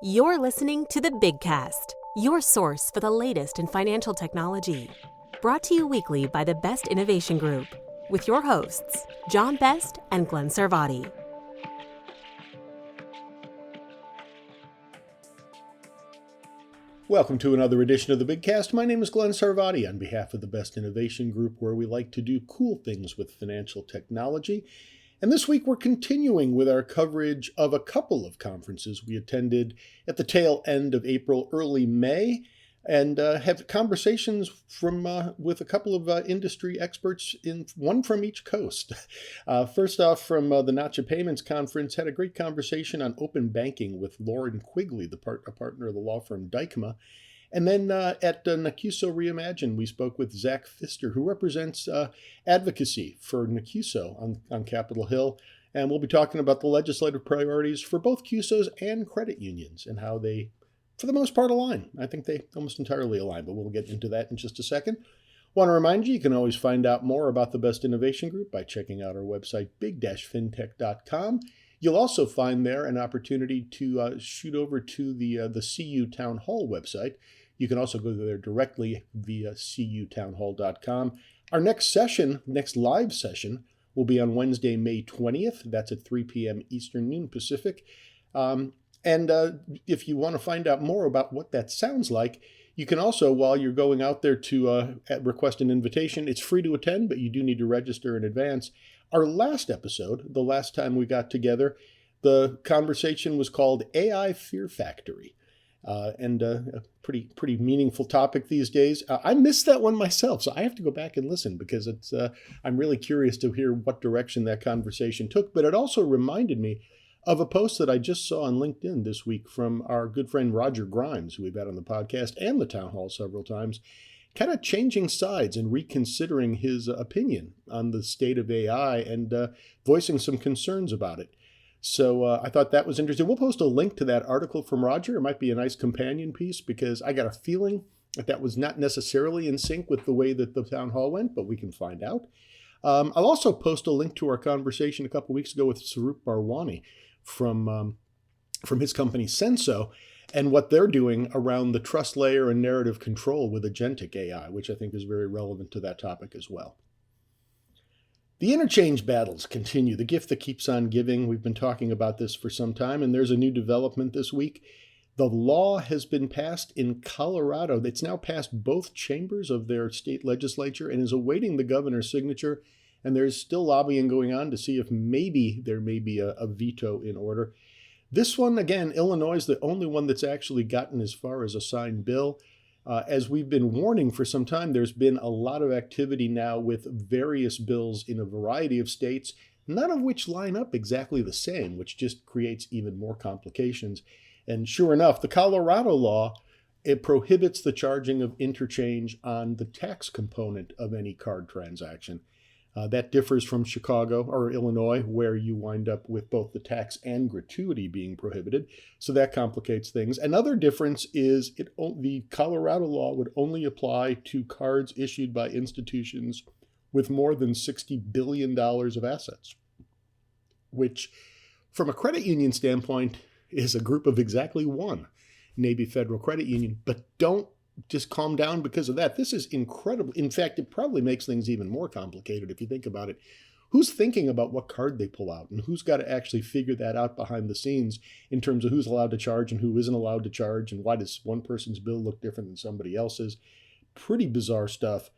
You're listening to the Big Cast, your source for the latest in financial technology. Brought to you weekly by the Best Innovation Group, with your hosts, John Best and Glenn Sarvati. Welcome to another edition of the Big Cast. My name is Glenn Sarvati on behalf of the Best Innovation Group, where we like to do cool things with financial technology. And this week we're continuing with our coverage of a couple of conferences we attended at the tail end of April, early May, and have conversations with a couple of industry experts, one from each coast. First off, from the Nacha Payments Conference, had a great conversation on open banking with Lauren Quigley, a partner of the law firm Dykema. And then at NACUSO Reimagine, we spoke with Zach Pfister, who represents advocacy for NACUSO on Capitol Hill. And we'll be talking about the legislative priorities for both CUSOs and credit unions and how they, for the most part, align. I think they almost entirely align, but we'll get into that in just a second. Want to remind you can always find out more about the Best Innovation Group by checking out our website, big-fintech.com. You'll also find there an opportunity to shoot over to the CU Town Hall website. You can also go there directly via cutownhall.com. Our next live session, will be on Wednesday, May 20th. That's at 3 p.m. Eastern, noon Pacific. And if you want to find out more about what that sounds like, you can also, while you're going out there to request an invitation, it's free to attend, but you do need to register in advance. Our last episode, the last time we got together, the conversation was called AI Fear Factory. And a pretty meaningful topic these days. I missed that one myself, so I have to go back and listen because I'm really curious to hear what direction that conversation took. But it also reminded me of a post that I just saw on LinkedIn this week from our good friend Roger Grimes, who we've had on the podcast and the town hall several times, kind of changing sides and reconsidering his opinion on the state of AI and voicing some concerns about it. So I thought that was interesting. We'll post a link to that article from Roger. It might be a nice companion piece because I got a feeling that was not necessarily in sync with the way that the town hall went, but we can find out. I'll also post a link to our conversation a couple weeks ago with Sarup Barwani from his company Senso and what they're doing around the trust layer and narrative control with agentic AI, which I think is very relevant to that topic as well. The interchange battles continue, the gift that keeps on giving. We've been talking about this for some time, and there's a new development this week. The law has been passed in Colorado. It's now passed both chambers of their state legislature and is awaiting the governor's signature. And there's still lobbying going on to see if maybe there may be a veto in order. This one, again, Illinois is the only one that's actually gotten as far as a signed bill. As we've been warning for some time, there's been a lot of activity now with various bills in a variety of states, none of which line up exactly the same, which just creates even more complications. And sure enough, the Colorado law, it prohibits the charging of interchange on the tax component of any card transaction. That differs from Chicago or Illinois, where you wind up with both the tax and gratuity being prohibited. So that complicates things. Another difference is the Colorado law would only apply to cards issued by institutions with more than $60 billion of assets, which from a credit union standpoint is a group of exactly one, Navy Federal Credit Union. But don't just calm down because of that. This is incredible. In fact, it probably makes things even more complicated if you think about it. Who's thinking about what card they pull out and who's got to actually figure that out behind the scenes in terms of who's allowed to charge and who isn't allowed to charge and why does one person's bill look different than somebody else's? Pretty bizarre stuff.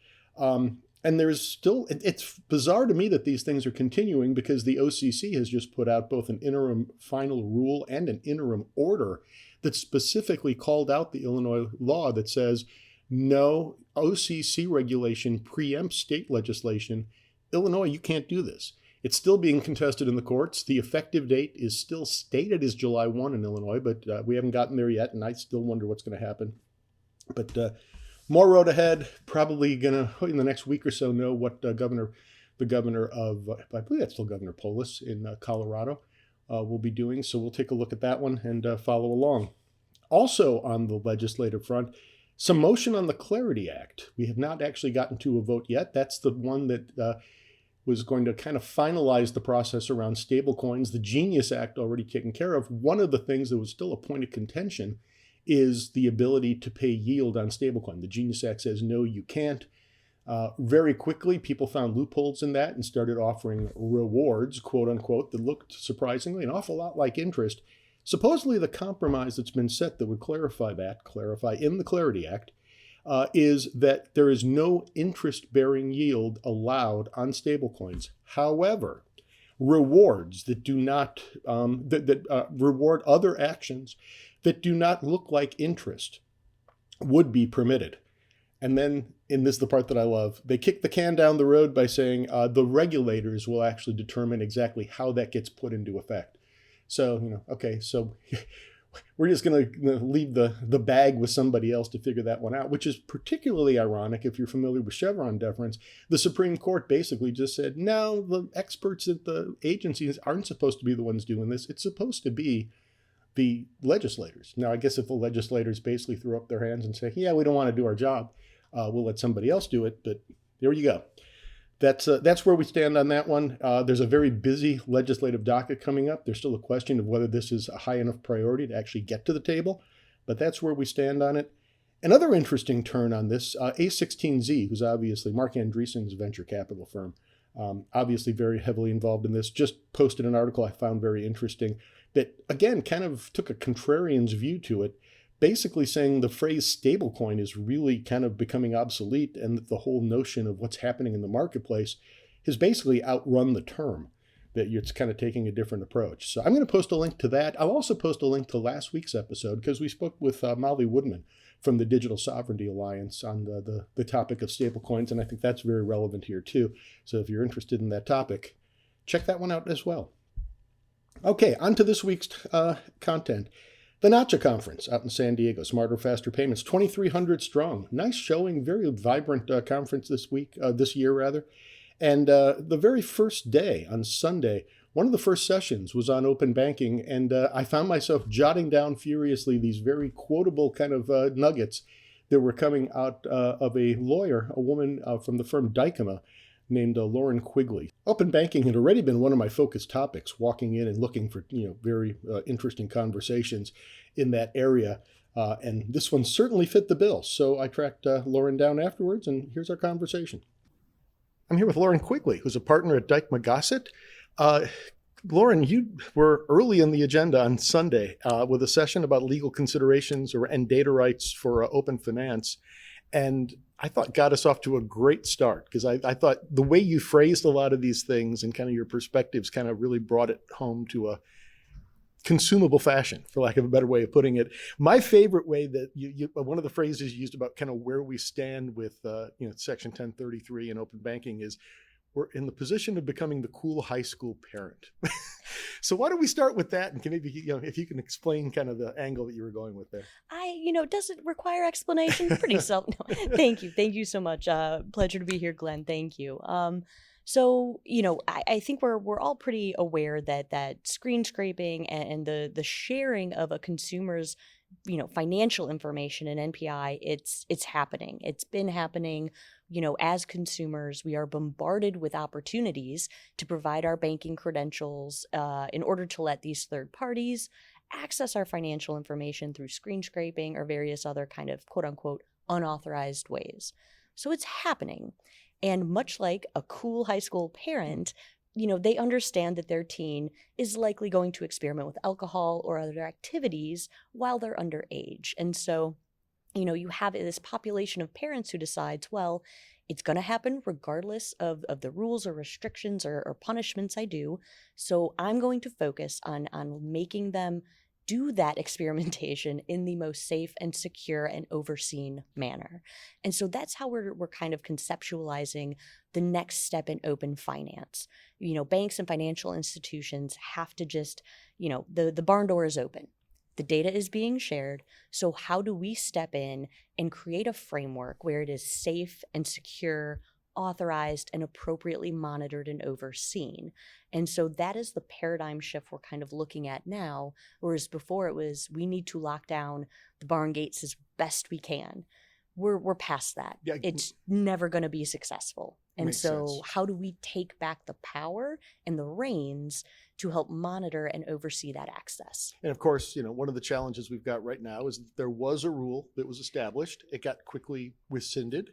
And there's still, it's bizarre to me that these things are continuing because the OCC has just put out both an interim final rule and an interim order that specifically called out the Illinois law that says no OCC regulation preempts state legislation. Illinois, you can't do this. It's still being contested in the courts. The effective date is still stated as July 1 in Illinois, but we haven't gotten there yet, and I still wonder what's going to happen. But more road ahead. Probably going to, in the next week or so, know what the governor of, I believe that's still Governor Polis in Colorado, will be doing. So we'll take a look at that one and follow along. Also on the legislative front, some motion on the Clarity Act. We have not actually gotten to a vote yet. That's the one that was going to kind of finalize the process around stablecoins. The Genius Act already taken care of. One of the things that was still a point of contention is the ability to pay yield on stablecoin. The Genius Act says, no, you can't. Very quickly, people found loopholes in that and started offering rewards, quote unquote, that looked surprisingly an awful lot like interest. Supposedly, the compromise that's been set that would clarify in the Clarity Act, is that there is no interest-bearing yield allowed on stablecoins. However, rewards that do not reward other actions that do not look like interest would be permitted. And then, and this is the part that I love, they kick the can down the road by saying the regulators will actually determine exactly how that gets put into effect. So, okay, so we're just going to leave the bag with somebody else to figure that one out, which is particularly ironic if you're familiar with Chevron deference. The Supreme Court basically just said, no, the experts at the agencies aren't supposed to be the ones doing this. It's supposed to be the legislators. Now, I guess if the legislators basically throw up their hands and say, yeah, we don't want to do our job, we'll let somebody else do it. But there you go. That's where we stand on that one. There's a very busy legislative docket coming up. There's still a question of whether this is a high enough priority to actually get to the table, but that's where we stand on it. Another interesting turn on this, A16Z, who's obviously Mark Andreessen's venture capital firm, obviously very heavily involved in this, just posted an article I found very interesting that, again, kind of took a contrarian's view to it, basically saying the phrase stablecoin is really kind of becoming obsolete, and that the whole notion of what's happening in the marketplace has basically outrun the term, that it's kind of taking a different approach. So I'm going to post a link to that. I'll also post a link to last week's episode because we spoke with Molly Woodman from the Digital Sovereignty Alliance on the topic of stablecoins, and I think that's very relevant here too. So if you're interested in that topic, check that one out as well. Okay, on to this week's content. The Nacha conference out in San Diego, Smarter, Faster Payments, 2,300 strong. Nice showing, very vibrant conference this year rather. And the very first day on Sunday, one of the first sessions was on open banking, and I found myself jotting down furiously these very quotable kind of nuggets that were coming out of a lawyer, a woman from the firm Dykema, named Lauren Quigley. Open banking had already been one of my focus topics, walking in and looking for very interesting conversations in that area. And this one certainly fit the bill. So I tracked Lauren down afterwards, and here's our conversation. I'm here with Lauren Quigley, who's a partner at Dykema Gossett. Lauren, you were early in the agenda on Sunday with a session about legal considerations and data rights for open finance. And I thought got us off to a great start because I thought the way you phrased a lot of these things and kind of your perspectives kind of really brought it home to a consumable fashion, for lack of a better way of putting it. My favorite way that one of the phrases you used about kind of where we stand with Section 1033 and open banking is we're in the position of becoming the cool high school parent. So why don't we start with that, and maybe if you can explain kind of the angle that you were going with there. Does it require explanation? Pretty self. No. Thank you so much. Pleasure to be here, Glenn. Thank you. I think we're all pretty aware that screen scraping and the sharing of a consumer's financial information in NPI, it's happening. It's been happening. As consumers, we are bombarded with opportunities to provide our banking credentials in order to let these third parties access our financial information through screen scraping or various other kind of quote unquote unauthorized ways. So it's happening. And much like a cool high school parent, they understand that their teen is likely going to experiment with alcohol or other activities while they're underage. And so, you have this population of parents who decides, well, it's going to happen regardless of the rules or restrictions or punishments I do. So I'm going to focus on making them do that experimentation in the most safe and secure and overseen manner. And so that's how we're kind of conceptualizing the next step in open finance. Banks and financial institutions have to just, the barn door is open. The data is being shared. So how do we step in and create a framework where it is safe and secure, authorized, and appropriately monitored and overseen? And so that is the paradigm shift we're kind of looking at now, whereas before it was we need to lock down the barn gates as best we can. we're past that. Yeah. It's never going to be successful. And Makes so sense. how do we take back the power and the reins to help monitor and oversee that access? And of course, one of the challenges we've got right now is that there was a rule that was established. It got quickly rescinded.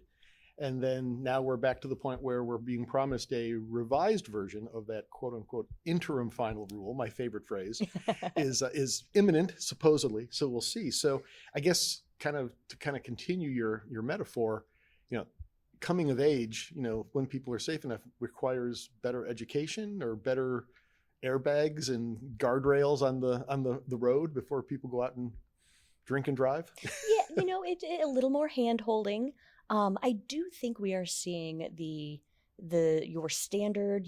And then now we're back to the point where we're being promised a revised version of that quote unquote interim final rule. My favorite phrase is imminent, supposedly. So we'll see. So I guess to continue your metaphor, coming of age, when people are safe enough requires better education or better airbags and guardrails on the road before people go out and drink and drive. Yeah, it's a little more hand holding. I do think we are seeing your standard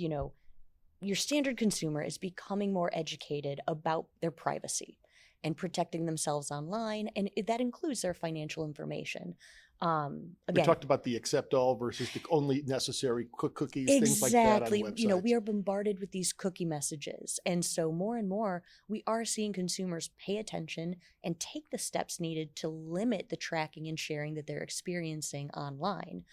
consumer is becoming more educated about their privacy and protecting themselves online, and that includes their financial information. Again, we talked about the accept all versus the only necessary cookies, exactly. Things like that on websites. We are bombarded with these cookie messages. And so more and more, we are seeing consumers pay attention and take the steps needed to limit the tracking and sharing that they're experiencing online.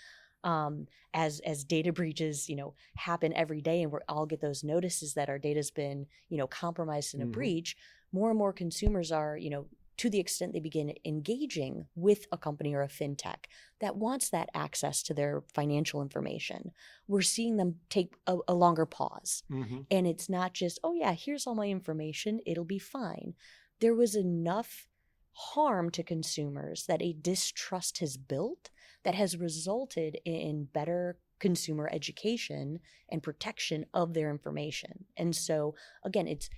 As data breaches, happen every day, and we all get those notices that our data's been, compromised in a breach, more and more consumers are, to the extent they begin engaging with a company or a fintech that wants that access to their financial information, we're seeing them take a longer pause. And it's not just, oh yeah, here's all my information, it'll be fine. There was enough harm to consumers that a distrust has built that has resulted in better consumer education and protection of their information. And so again, it's,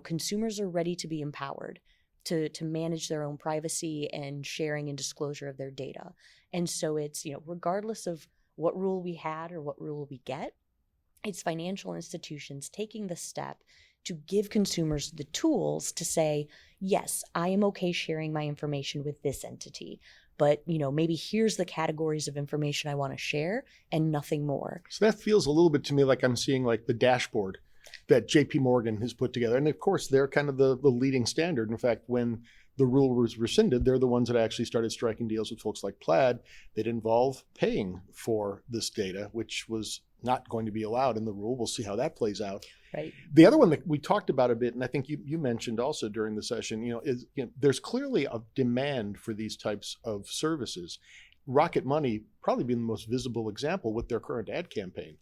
consumers are ready to be empowered to manage their own privacy and sharing and disclosure of their data. And so it's, regardless of what rule we had or what rule we get, it's financial institutions taking the step to give consumers the tools to say, yes, I am okay sharing my information with this entity, but maybe here's the categories of information I want to share and nothing more. So that feels a little bit to me like I'm seeing like the dashboard that JP Morgan has put together. And of course, they're kind of the leading standard. In fact, when the rule was rescinded, they're the ones that actually started striking deals with folks like Plaid that involve paying for this data, which was not going to be allowed in the rule. We'll see how that plays out. Right. The other one that we talked about a bit, and I think you mentioned also during the session, is there's clearly a demand for these types of services. Rocket Money probably being the most visible example with their current ad campaign.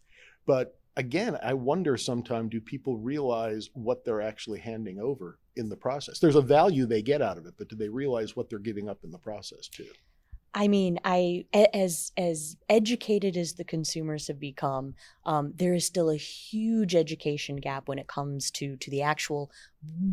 But again, I wonder sometime, do people realize what they're actually handing over in the process? There's a value they get out of it, but do they realize what they're giving up in the process too? I mean, as educated as the consumers have become, there is still a huge education gap when it comes to the actual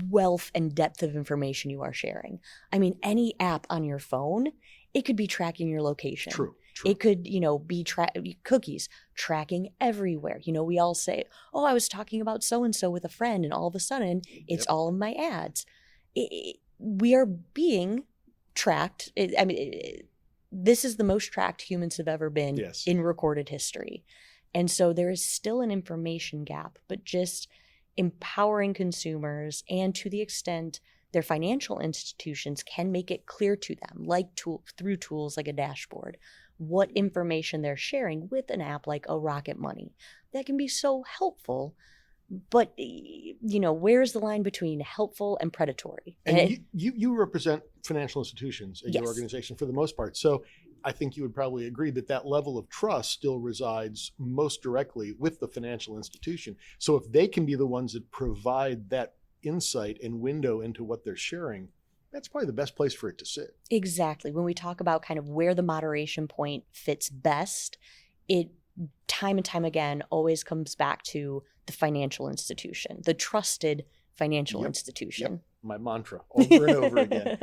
wealth and depth of information you are sharing. I mean, any app on your phone, it could be tracking your location. True. It could, be cookies tracking everywhere. We all say, oh, I was talking about so-and-so with a friend, and all of a sudden it's all of my ads. We are being tracked. This is the most tracked humans have ever been in recorded history. And so there is still an information gap, but just empowering consumers, and to the extent their financial institutions can make it clear to them, through tools like a dashboard, what information they're sharing with an app like a Rocket Money. That can be so helpful. But, where's the line between helpful and predatory? And you represent financial institutions in your organization for the most part. So I think you would probably agree that level of trust still resides most directly with the financial institution. So if they can be the ones that provide that insight and window into what they're sharing, that's probably the best place for it to sit. Exactly. When we talk about kind of where the moderation point fits best, it time and time again always comes back to the financial institution, the trusted financial institution. Yep. My mantra over and over again.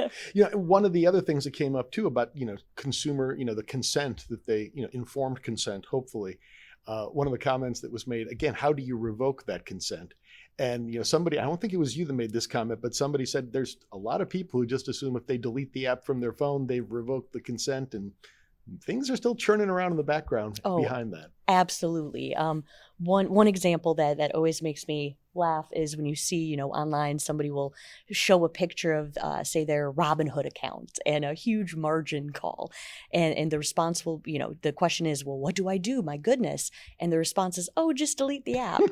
One of the other things that came up too about, consumer, the consent that they, informed consent, hopefully. One of the comments that was made, again, how do you revoke that consent? And, somebody, I don't think it was you that made this comment, but somebody said there's a lot of people who just assume if they delete the app from their phone, they've revoked the consent, and things are still churning around in the background behind that. Absolutely. One example that always makes me laugh is when you see, online, somebody will show a picture of, say, their Robinhood account and a huge margin call. And the response will, the question is, well, what do I do? My goodness. And the response is, oh, just delete the app.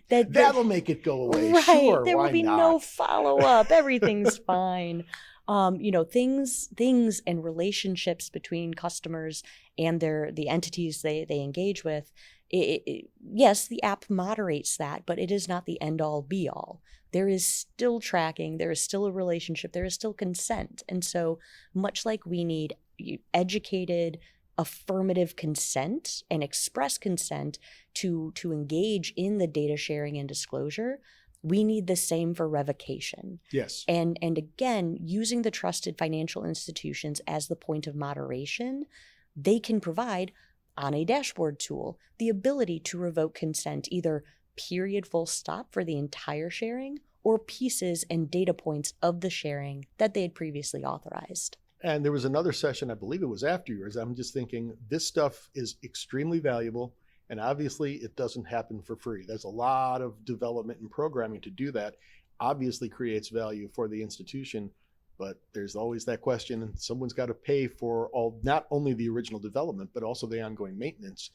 That'll make it go away. Right. Sure, there will be not? No follow-up. Everything's fine. Things and relationships between customers and the entities they engage with. Yes, the app moderates that, but it is not the end all be all. There is still tracking, there is still a relationship, there is still consent. And so much like we need educated, affirmative consent and express consent to engage in the data sharing and disclosure, we need the same for revocation. Yes. And again, using the trusted financial institutions as the point of moderation, they can provide, on a dashboard tool, the ability to revoke consent, either period full stop for the entire sharing or pieces and data points of the sharing that they had previously authorized. And there was another session, I believe it was after yours. I'm just thinking this stuff is extremely valuable. And obviously it doesn't happen for free. There's a lot of development and programming to do that. Obviously creates value for the institution, but there's always that question, and someone's got to pay for not only the original development, but also the ongoing maintenance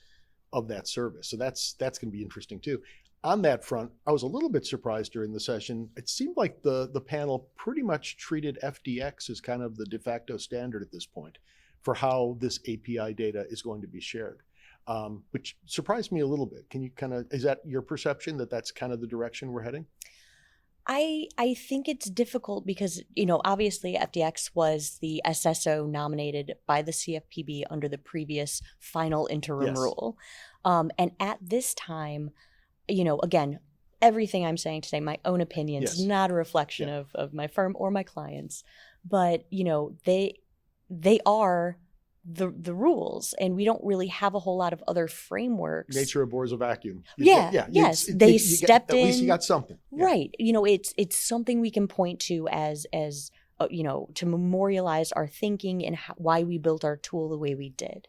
of that service. So that's going to be interesting too. On that front, I was a little bit surprised during the session. It seemed like the panel pretty much treated FDX as kind of the de facto standard at this point for how this API data is going to be shared. Which surprised me a little bit. Can you is that your perception that that's kind of the direction we're heading? I think it's difficult because, obviously FDX was the SSO nominated by the CFPB under the previous final interim rule. And at this time, again, everything I'm saying today, my own opinion, is not a reflection of my firm or my clients, but, they are the rules, and we don't really have a whole lot of other frameworks. Nature abhors a vacuum. Yes. They stepped in. At least you got something. Right. It's something we can point to as to memorialize our thinking and why we built our tool the way we did.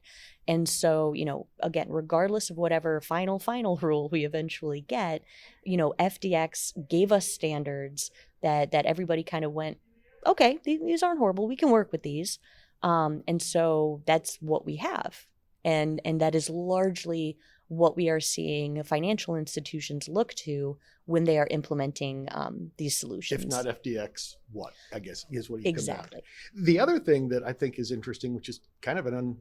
And so, again, regardless of whatever final rule we eventually get, FDX gave us standards that everybody kind of went, okay, these aren't horrible. We can work with these. And so that's what we have. And that is largely what we are seeing financial institutions look to when they are implementing these solutions. If not FDX, what? I guess is what you exactly. Come out. The other thing that I think is interesting, which is kind of an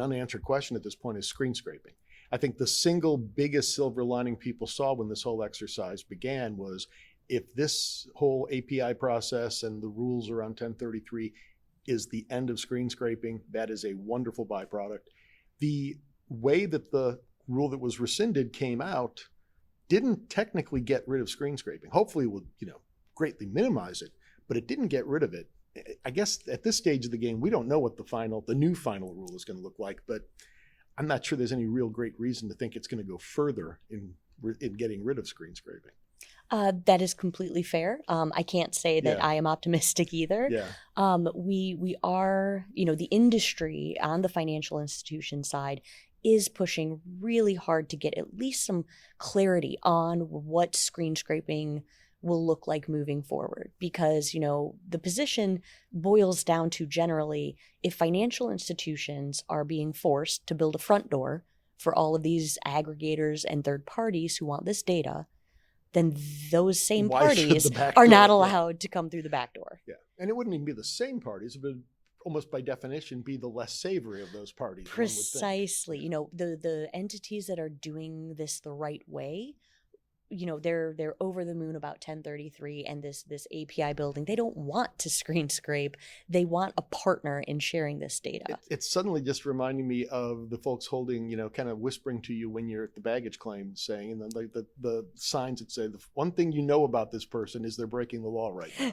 unanswered question at this point, is screen scraping. I think the single biggest silver lining people saw when this whole exercise began was, if this whole API process and the rules around 1033 is the end of screen scraping, that is a wonderful byproduct. The way that the rule that was rescinded came out didn't technically get rid of screen scraping. Hopefully it will, greatly minimize it, but it didn't get rid of it. I guess at this stage of the game, we don't know what the new final rule is going to look like, but I'm not sure there's any real great reason to think it's going to go further in getting rid of screen scraping. That is completely fair. I can't say that I am optimistic either. Yeah. We are, the industry on the financial institution side is pushing really hard to get at least some clarity on what screen scraping will look like moving forward. Because, the position boils down to, generally, if financial institutions are being forced to build a front door for all of these aggregators and third parties who want this data, then those same parties are not allowed to come through the back door. Yeah. And it wouldn't even be the same parties. It would almost by definition be the less savory of those parties. Precisely. The entities that are doing this the right way, they're over the moon about 1033 and this API building. They don't want to screen scrape. They want a partner in sharing this data. It's suddenly just reminding me of the folks holding, kind of whispering to you when you're at the baggage claim, saying, and then the signs that say, the one thing you know about this person is they're breaking the law right now.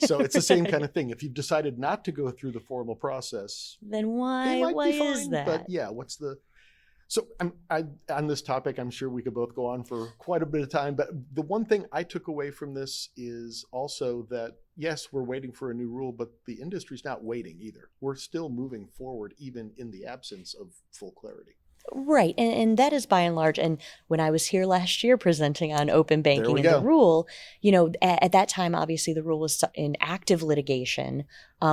So it's the same kind of thing. If you've decided not to go through the formal process, then why is that? But yeah, what's the So on this topic, I'm sure we could both go on for quite a bit of time. But the one thing I took away from this is also that, yes, we're waiting for a new rule, but the industry's not waiting either. We're still moving forward, even in the absence of full clarity. Right. And that is by and large. And when I was here last year presenting on open banking and the rule, at that time, obviously the rule was in active litigation.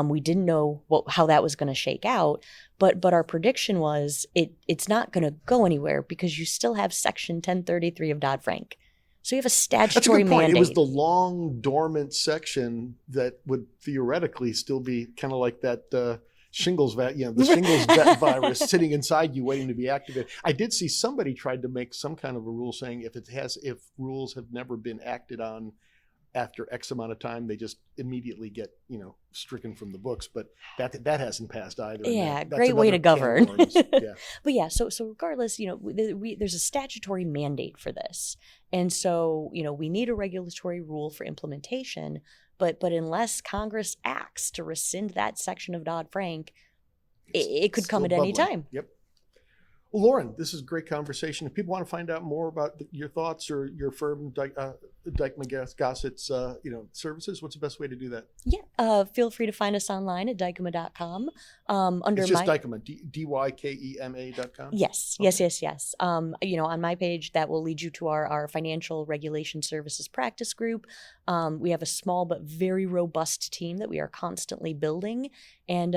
We didn't know how that was going to shake out. But our prediction was it's not going to go anywhere because you still have Section 1033 of Dodd-Frank. So you have a statutory mandate. It was the long dormant section that would theoretically still be kind of like that shingles the shingles virus sitting inside you waiting to be activated. I did see somebody tried to make some kind of a rule saying if rules have never been acted on after X amount of time, they just immediately get stricken from the books. But that hasn't passed either. Yeah, great way to govern. Yeah. But yeah, so regardless, there's a statutory mandate for this, and so we need a regulatory rule for implementation. But unless Congress acts to rescind that section of Dodd-Frank, it could come at any time. Yep. Well, Lauren, this is a great conversation. If people want to find out more about your thoughts or your firm, Dykema Gossett's, services, what's the best way to do that? Yeah, feel free to find us online at dykema.com. It's just Dykema, Dykema.com? Yes, okay. Yes. On my page, that will lead you to our financial regulation services practice group. We have a small but very robust team that we are constantly building. And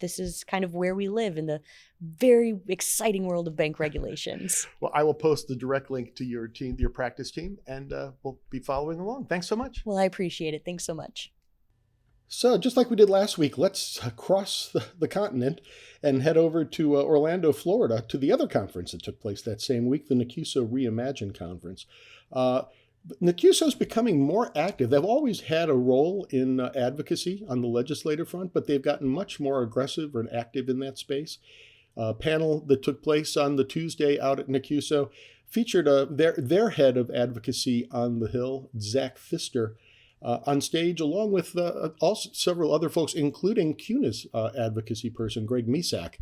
this is kind of where we live in the very exciting world of bank regulations. Well, I will post the direct link to your team, your practice team, and we'll be following along. Thanks so much. Well, I appreciate it. Thanks so much. So just like we did last week, let's cross the continent and head over to Orlando, Florida, to the other conference that took place that same week, the NACUSO Reimagine conference. NACUSO is becoming more active. They've always had a role in advocacy on the legislative front, but they've gotten much more aggressive and active in that space. Panel that took place on the Tuesday out at NACUSO featured their head of advocacy on the Hill, Zach Pfister, on stage, along with also several other folks, including CUNA's advocacy person, Greg Misak.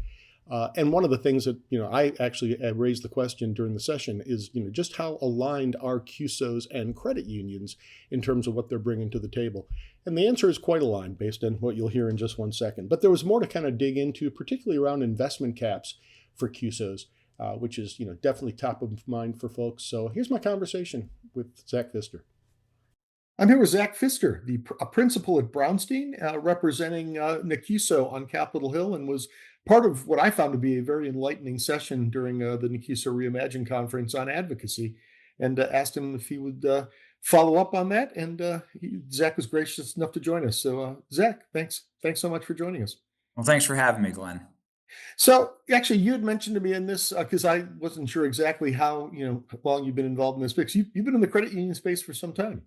And one of the things that, I actually raised the question during the session is, just how aligned are CUSOs and credit unions in terms of what they're bringing to the table? And the answer is quite aligned based on what you'll hear in just one second. But there was more to kind of dig into, particularly around investment caps for CUSOs, which is, definitely top of mind for folks. So here's my conversation with Zach Pfister. I'm here with Zach Pfister, a principal at Brownstein, representing NACUSO on Capitol Hill, and was part of what I found to be a very enlightening session during the NACUSO Reimagine conference on advocacy, and asked him if he would follow up on that. And Zach was gracious enough to join us. So Zach, thanks so much for joining us. Well, thanks for having me, Glenn. So actually, you had mentioned to me in this, because I wasn't sure exactly how long you've been involved in this space. You've been in the credit union space for some time.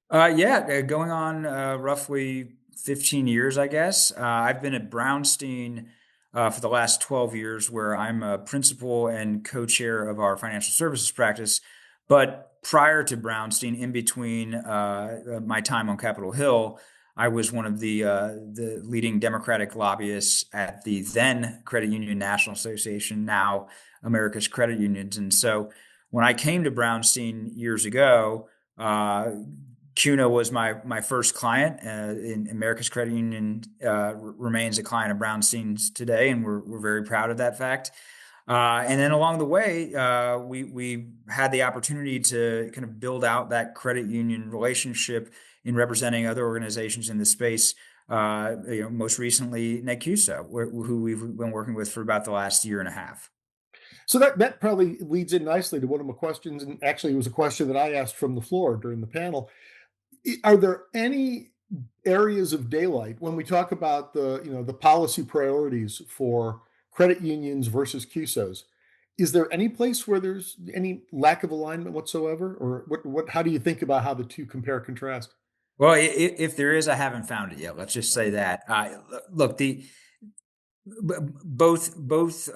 Going on roughly 15 years, I guess. I've been at Brownstein for the last 12 years, where I'm a principal and co-chair of our financial services practice. But prior to Brownstein, in between my time on Capitol Hill, I was one of the leading Democratic lobbyists at the then Credit Union National Association, now America's Credit Unions. And so when I came to Brownstein years ago, CUNA was my first client. In America's Credit Union remains a client of Brownstein's today, and we're very proud of that fact. And then along the way, we had the opportunity to kind of build out that credit union relationship in representing other organizations in the space. Most recently NACUSO, who we've been working with for about the last year and a half. So that probably leads in nicely to one of my questions, and actually it was a question that I asked from the floor during the panel. Are there any areas of daylight when we talk about the policy priorities for credit unions versus CUSOs? Is there any place where there's any lack of alignment whatsoever, or what? How do you think about how the two compare and contrast? Well, if there is, I haven't found it yet. Let's just say that. Look, both parts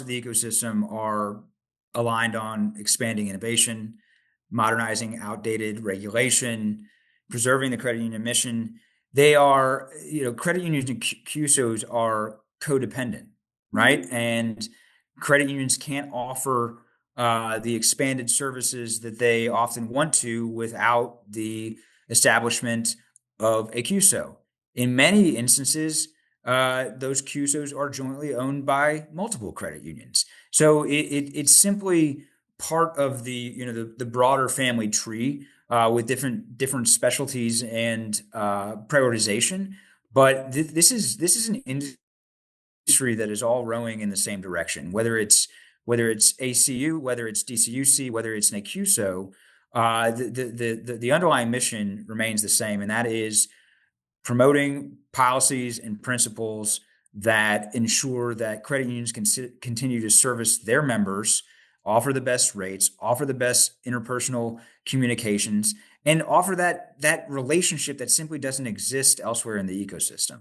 of the ecosystem are aligned on expanding innovation, modernizing outdated regulation, preserving the credit union mission. They are, credit unions and CUSOs are codependent, right? And credit unions can't offer the expanded services that they often want to without the establishment of a CUSO. In many instances, those CUSOs are jointly owned by multiple credit unions. So it's simply part of the broader family tree with different specialties and prioritization. But this is an industry that is all rowing in the same direction, whether it's ACU, whether it's DCUC, whether it's NACUSO. The underlying mission remains the same, and that is promoting policies and principles that ensure that credit unions can continue to service their members, offer the best rates, offer the best interpersonal communications, and offer that relationship that simply doesn't exist elsewhere in the ecosystem.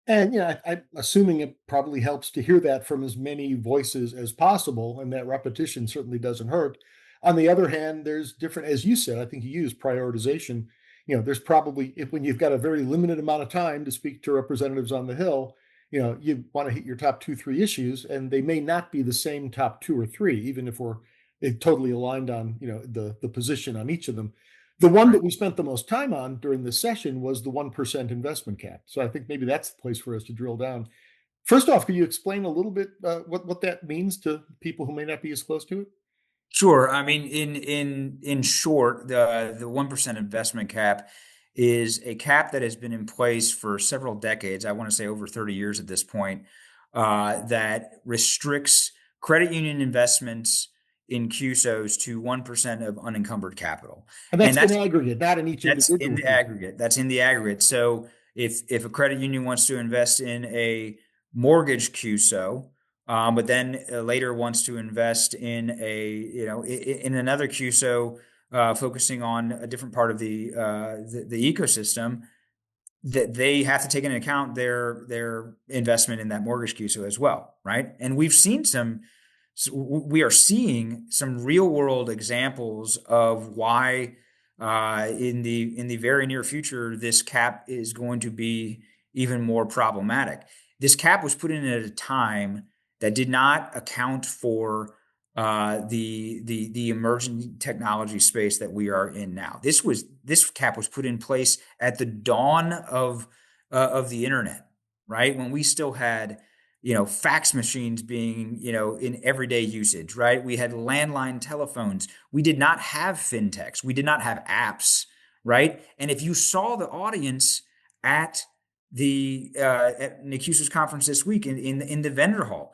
And I'm assuming it probably helps to hear that from as many voices as possible, and that repetition certainly doesn't hurt. On the other hand, there's different, as you said, I think you used prioritization. There's probably, if when you've got a very limited amount of time to speak to representatives on the Hill, you want to hit your top 2, 3 issues, and they may not be the same top 2 or 3, even if we're totally aligned on the position on each of them. The one that we spent the most time on during this session was the 1% investment cap. So I think maybe that's the place for us to drill down. First off, could you explain a little bit what that means to people who may not be as close to it? Sure. I mean, in short, the 1% investment cap is a cap that has been in place for several decades. I want to say over 30 years at this point, that restricts credit union investments in CUSOs to 1% of unencumbered capital. And that's in aggregate, not in each individual. That's in the aggregate. That's in the aggregate. So if a credit union wants to invest in a mortgage CUSO, but then later wants to invest in in another CUSO, focusing on a different part of the ecosystem, that they have to take into account their investment in that mortgage CUSO as well, right? And we are seeing some real world examples of why in the very near future this cap is going to be even more problematic. This cap was put in at a time that did not account for the emerging technology space that we are in now. This cap was put in place at the dawn of the internet, right? When we still had fax machines being in everyday usage, right? We had landline telephones. We did not have fintechs. We did not have apps, right? And if you saw the audience at at NACUSO's conference this week in the vendor hall,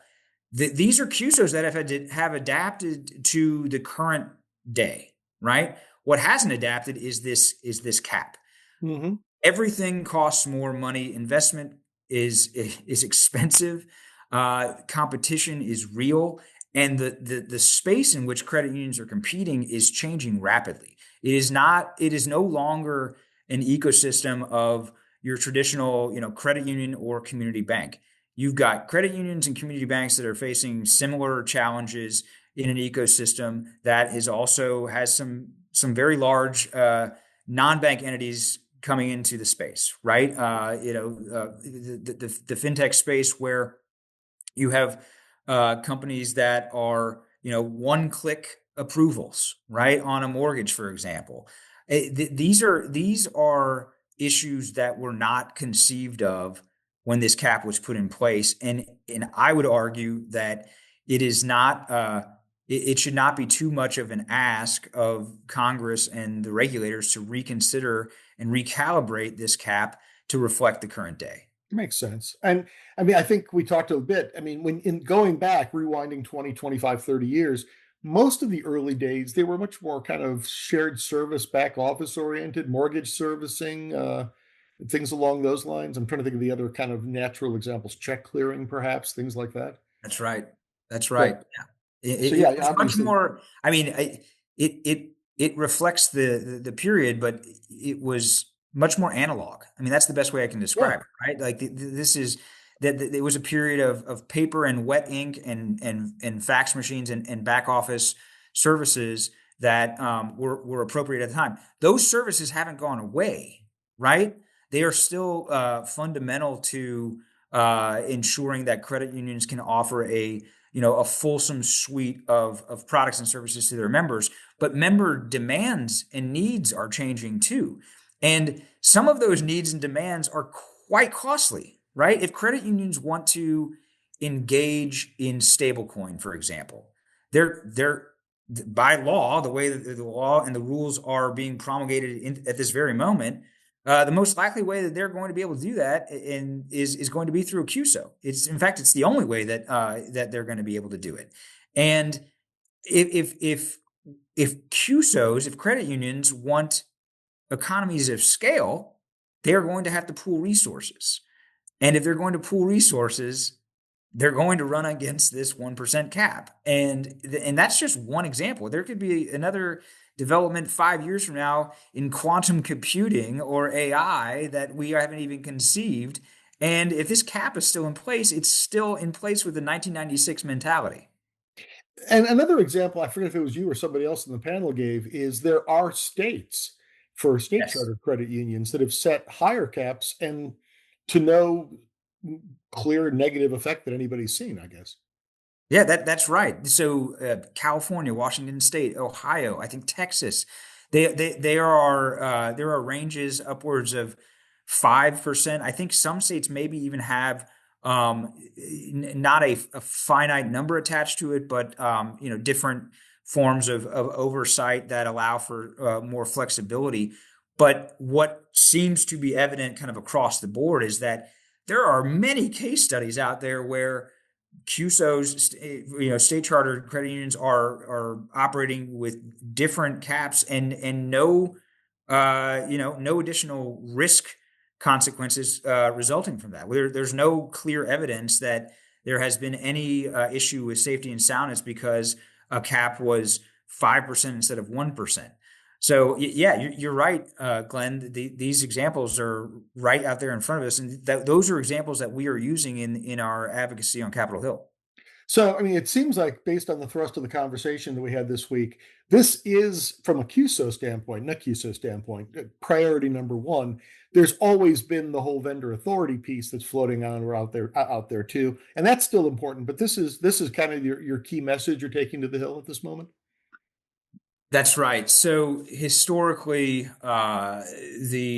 these are CUSOs that have adapted to the current day, right? What hasn't adapted is this cap. Mm-hmm. Everything costs more money. Investment is expensive. Competition is real, and the space in which credit unions are competing is changing rapidly. It is no longer an ecosystem of your traditional, credit union or community bank. You've got credit unions and community banks that are facing similar challenges in an ecosystem that has some very large non-bank entities coming into the space, right? The fintech space where you have companies that are one-click approvals, right, on a mortgage, for example. These are issues that were not conceived of when this cap was put in place, and I would argue that it is not. It should not be too much of an ask of Congress and the regulators to reconsider and recalibrate this cap to reflect the current day. Makes sense. And I mean, I think we talked a bit. I mean, when in going back, rewinding 20, 25, 30 years, most of the early days, they were much more kind of shared service, back office oriented, mortgage servicing, things along those lines. I'm trying to think of the other kind of natural examples, check clearing, perhaps, things like that. That's right. That's right. Yeah. It was much more. I mean, it reflects the period, but it was much more analog. I mean, that's the best way I can describe it, right? Like this is that it was a period of paper and wet ink and fax machines and back office services that were appropriate at the time. Those services haven't gone away, right? They are still fundamental to ensuring that credit unions can offer a a fulsome suite of products and services to their members, but member demands and needs are changing too. And some of those needs and demands are quite costly, right? If credit unions want to engage in stablecoin, for example, they're by law, the way that the law and the rules are being promulgated at this very moment, the most likely way that they're going to be able to do that is going to be through a CUSO. In fact, it's the only way that that they're going to be able to do it. And if CUSOs, if credit unions want economies of scale, they're going to have to pool resources. And if they're going to pool resources, they're going to run against this 1% cap. And that's just one example. There could be another development 5 years from now in quantum computing or AI that we haven't even conceived. And if this cap is still in place, it's still in place with the 1996 mentality. And another example, I forget if it was you or somebody else in the panel gave, is there are states for state charter credit unions that have set higher caps and to no clear negative effect that anybody's seen, I guess. Yeah, that's right. So California, Washington State, Ohio, I think Texas, there are ranges upwards of 5%. I think some states maybe even have not a finite number attached to it, but different forms of oversight that allow for more flexibility. But what seems to be evident kind of across the board is that there are many case studies out there where CUSOs, state chartered credit unions are operating with different caps and no additional risk consequences resulting from that. There's no clear evidence that there has been any issue with safety and soundness because a cap was 5% instead of 1%. So yeah, you're right, Glenn. These examples are right out there in front of us, and those are examples that we are using in our advocacy on Capitol Hill. So, I mean, it seems like based on the thrust of the conversation that we had this week, this is, from a CUSO standpoint, NACUSO standpoint, priority number one. There's always been the whole vendor authority piece that's floating on or out there too, and that's still important. But this is kind of your key message you're taking to the Hill at this moment. That's right. So historically, the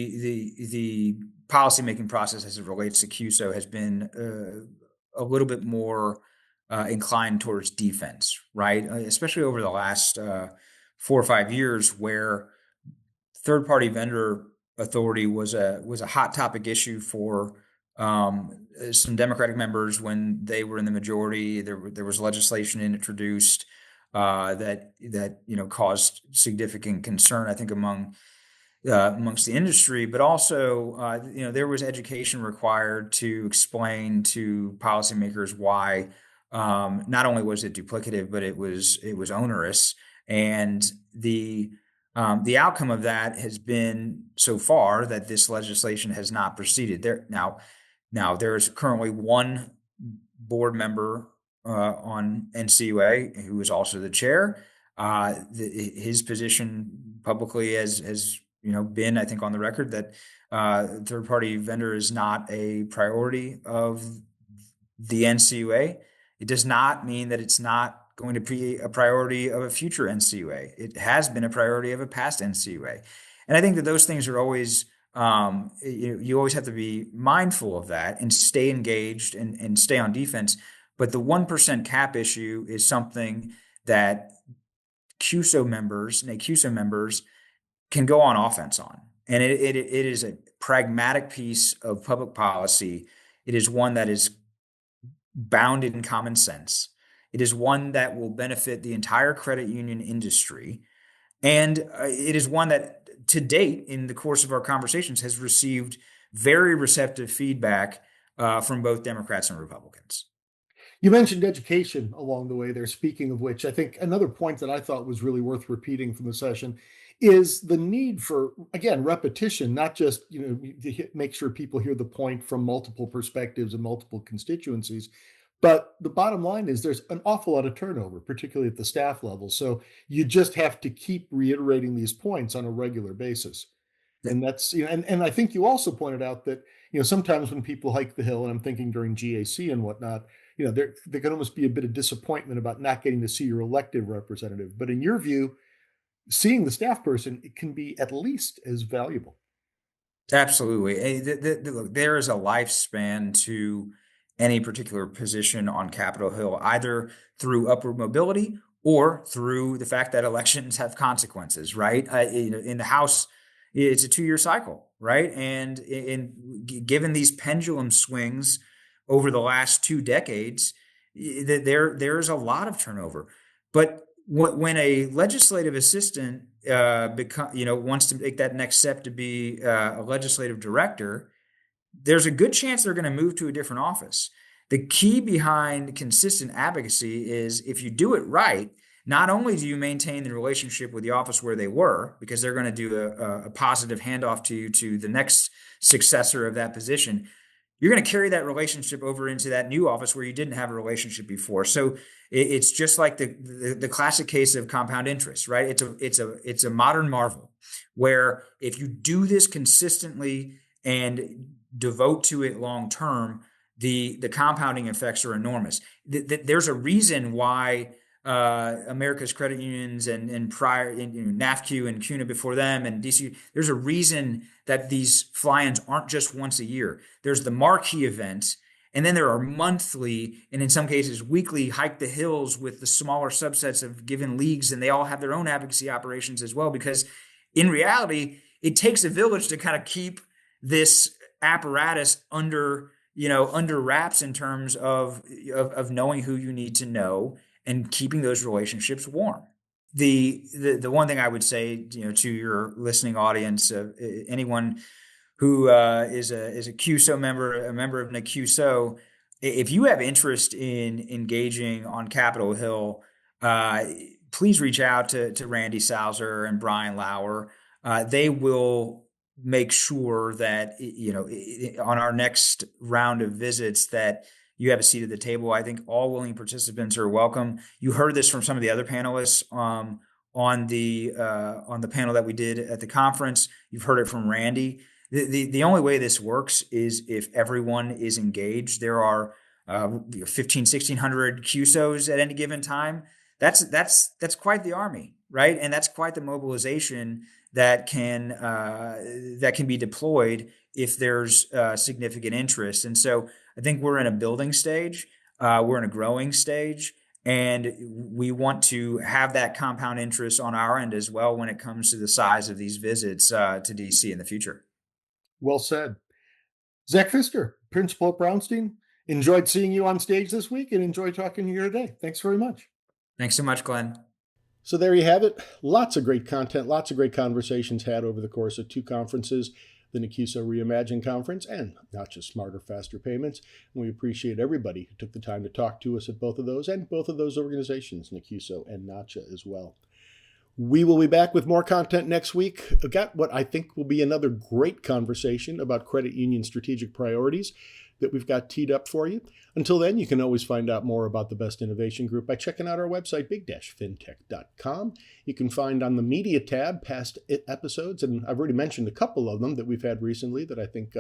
policymaking process as it relates to CUSO has been a little bit more inclined towards defense, right? Especially over the last 4 or 5 years, where third-party vendor authority was a hot topic issue for some Democratic members when they were in the majority. There was legislation introduced that caused significant concern, I think, amongst the industry, but also there was education required to explain to policymakers why not only was it duplicative, but it was onerous, and the outcome of that has been so far that this legislation has not proceeded. Now there is currently one board member on NCUA who is also the chair. His position publicly has been, I think, on the record that third party vendor is not a priority of the NCUA. It does not mean that it's not going to be a priority of a future NCUA. It has been a priority of a past NCUA. And I think that those things are always, you always have to be mindful of that and stay engaged and stay on defense. But the 1% cap issue is something that CUSO members, NACUSO members, can go on offense on. And it is a pragmatic piece of public policy. It is one that is bounded in common sense. It is one that will benefit the entire credit union industry. And it is one that, to date, in the course of our conversations, has received very receptive feedback from both Democrats and Republicans. You mentioned education along the way there, speaking of which, I think another point that I thought was really worth repeating from the session is the need for, again, repetition, not just, to make sure people hear the point from multiple perspectives and multiple constituencies. But the bottom line is there's an awful lot of turnover, particularly at the staff level. So you just have to keep reiterating these points on a regular basis. And that's, and I think you also pointed out that, sometimes when people hike the Hill, and I'm thinking during GAC and whatnot, there can almost be a bit of disappointment about not getting to see your elected representative. But in your view, seeing the staff person, it can be at least as valuable. Absolutely. Look, there is a lifespan to any particular position on Capitol Hill, either through upward mobility or through the fact that elections have consequences, right? In the House, it's a 2-year cycle, right? And given these pendulum swings over the last 2 decades, there's a lot of turnover. But when a legislative assistant wants to make that next step to be a legislative director, there's a good chance they're going to move to a different office. The key behind consistent advocacy is if you do it right, not only do you maintain the relationship with the office where they were, because they're going to do a positive handoff to you to the next successor of that position, you're going to carry that relationship over into that new office where you didn't have a relationship before. So it's just like the classic case of compound interest, right? It's a modern marvel where if you do this consistently and devote to it long term, the compounding effects are enormous. There's a reason why America's credit unions and prior NAFCU and CUNA before them and DC, there's a reason that these fly-ins aren't just once a year. There's the marquee event, and then there are monthly and in some cases weekly hike the hills with the smaller subsets of given leagues, and they all have their own advocacy operations as well, because in reality, it takes a village to kind of keep this apparatus under wraps in terms of knowing who you need to know and keeping those relationships warm. The one thing I would say, to your listening audience, anyone who is a CUSO member, a member of NACUSO, if you have interest in engaging on Capitol Hill, please reach out to Randy Salzer and Brian Lauer. They will make sure that on our next round of visits that you have a seat at the table. I think all willing participants are welcome. You heard this from some of the other panelists on the panel that we did at the conference. You've heard it from Randy. The only way this works is if everyone is engaged. There are 1,600 CUSOs at any given time. That's quite the army, right? And that's quite the mobilization that can be deployed if there's significant interest. And so I think we're in a building stage, we're in a growing stage, and we want to have that compound interest on our end as well when it comes to the size of these visits to DC in the future. Well said. Zach Pfister, Principal at Brownstein, enjoyed seeing you on stage this week and enjoyed talking to you today. Thanks very much. Thanks so much, Glenn. So there you have it. Lots of great content, lots of great conversations had over the course of 2 conferences, the NACUSO Reimagine conference and Nacha Smarter, Faster Payments. And we appreciate everybody who took the time to talk to us at both of those and both of those organizations, NACUSO and Nacha as well. We will be back with more content next week. I've got what I think will be another great conversation about credit union strategic priorities that we've got teed up for you. Until then, you can always find out more about the Best Innovation Group by checking out our website, big-fintech.com. You can find on the media tab past episodes, and I've already mentioned a couple of them that we've had recently that I think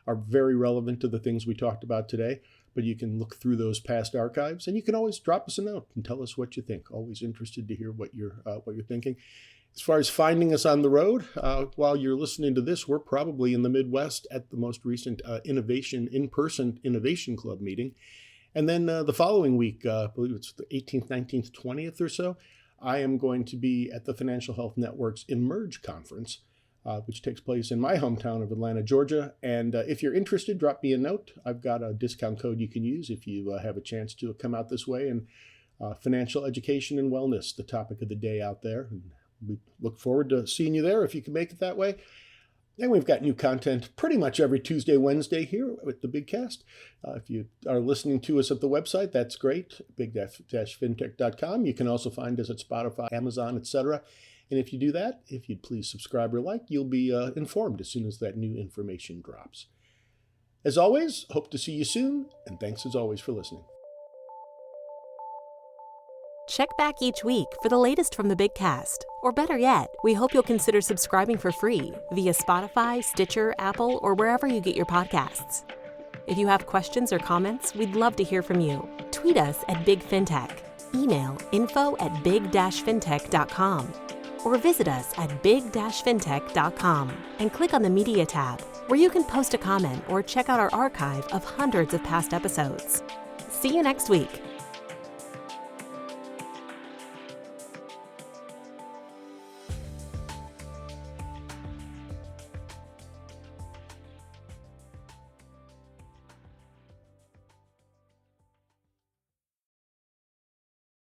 are very relevant to the things we talked about today. But you can look through those past archives, and you can always drop us a note and tell us what you think. Always interested to hear what you're thinking. As far as finding us on the road, while you're listening to this, we're probably in the Midwest at the most recent in-person Innovation Club meeting. And then the following week, I believe it's the 18th, 19th, 20th or so, I am going to be at the Financial Health Network's Emerge Conference, which takes place in my hometown of Atlanta, Georgia. And if you're interested, drop me a note. I've got a discount code you can use if you have a chance to come out this way. And financial education and wellness, the topic of the day out there. And we look forward to seeing you there if you can make it that way. And we've got new content pretty much every Tuesday, Wednesday here with the Big Cast. If you are listening to us at the website, that's great, big-fintech.com. You can also find us at Spotify, Amazon, etc. And if you do that, if you'd please subscribe or like, you'll be informed as soon as that new information drops. As always, hope to see you soon, and thanks as always for listening. Check back each week for the latest from the Big Cast. Or better yet, we hope you'll consider subscribing for free via Spotify, Stitcher, Apple, or wherever you get your podcasts. If you have questions or comments, we'd love to hear from you. Tweet us at Big FinTech, email info@big-fintech.com, or visit us at big-fintech.com and click on the Media tab, where you can post a comment or check out our archive of hundreds of past episodes. See you next week.